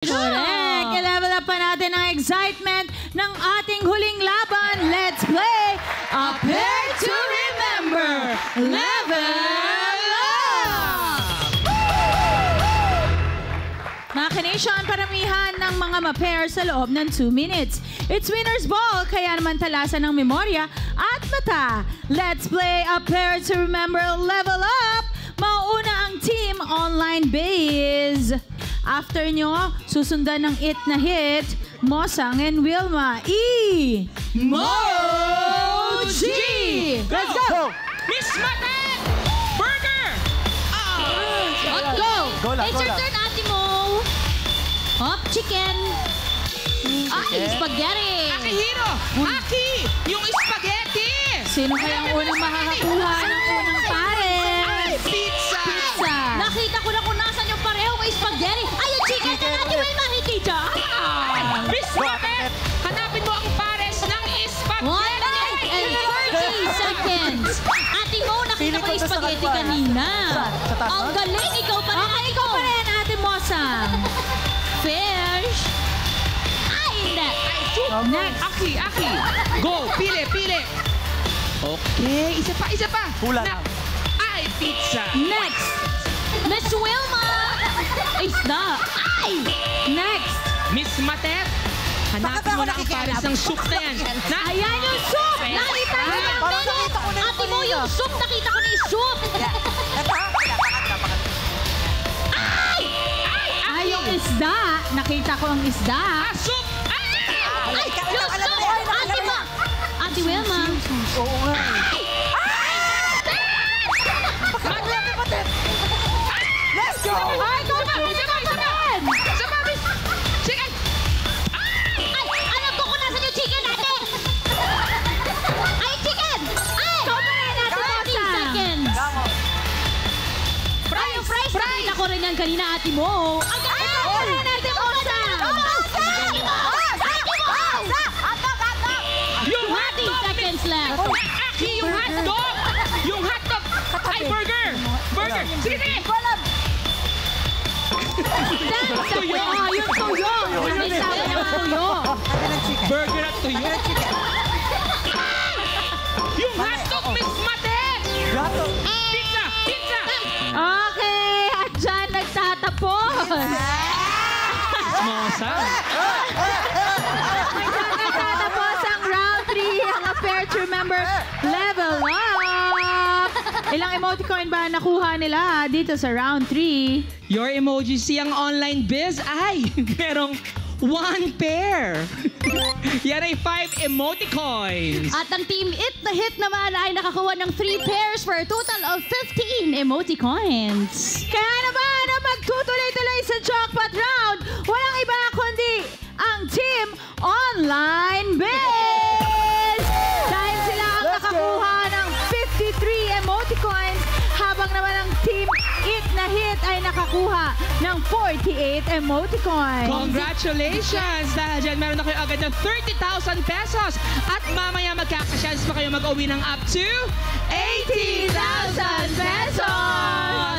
Correct! I-level up pa natin ang excitement ng ating huling laban. Let's play A Pair to Remember! Level Up! Mga ka-nation, paramihan ng mga ma-pair sa loob ng 2 minutes. It's winner's ball, kaya naman talasan ng memorya at mata. Let's play A Pair to Remember! Level Up! Mauuna ang team online biz. After nyo, susundan ng it na hit, Mosang and Wilma. Emoji! Let's go! Miss Matet! Burger! Let's go! It's your Go turn, Ate Mo. Hop, chicken. Ay, spaghetti. Aki Hiro! Aki! Yung spaghetti! Sino kayang unang makakakuha ng unang pares? Ay, pizza! Pizza! Nakita ko na kung nasan yung parehong spaghetti. Ay, yung chicken na Ate Wilma, hindi dyan. Miss Matet! Hanapin mo ang pares ng 1 spaghetti! minute and 30 seconds. Ate Mo, nakita ko yung spaghetti kanina. Ang galing, ikaw pa rin. Okay, ikaw pa rin, Ate Mosang. Fish. Ay, hindi. Next. Aki! Go! Pili! Okay, isa pa! Hula Na- lang. Ay, pizza! Next. Miss Wilma. Isda. Ay. Next. Miss Matet! Hanapin mo na ang pares ng soup na yan. Ayan yung soup! Nakita ko na ang Parang nakita ko na yung Ate Mo, yung soup. Nakita ko na yung soup. Ay, yung isda. Nakita ko ang isda. Soup! Ay, yung soup. Ate Mo. Ate Wilma. Oo nga. Let's go! Ay, ikaw pa! Ikaw pa rin! Sige! Ay, alam ko kung nasan yung chicken, ate. Ay, chicken. Ay. Ikaw pa rin, Ate 30 Mosang. seconds. Vamos. Ay, yung fries. Nakita ko rin yan kanina, Ate Mo. Ang galing. Ikaw pa rin, Ate Mosang. Yung 30 seconds left. Aki, yung hotdog! Yung hotdog! Ay, burger! Burger! Sige! Tuyo. Ah, yung tuyo. Yung sabi ng tuyo. Burger at tuyo! Yung hotdog, Miss Matet! Gato. Pizza! Okay, at dyan nagtatapos. Mosa! Nagtatapos ang round 3, ang A Pair to Remember Level Up. Ilang emoticon ba nakuha nila dito sa round 3? Your emoji siyang online biz ay merong 1 pair. Yan ay 5 emoticons. At ang Team It na Hit naman ay nakakuha ng 3 pairs for a total of 15 emoticons. Kaya naman, ang magtutuloy-tuloy sa jackpot round, walang iba kundi ang Team Online Biz! Dahil sila ang Let's go! nakakuha ng 53 emoticons, habang naman ang Team It na Hit ay nakakuha ng 48 emoticons. Congratulations! Dahil dyan, meron na kayo agad ng 30,000 pesos. At mamaya magkakashans pa kayo mag-uwi ng up to 80,000 pesos!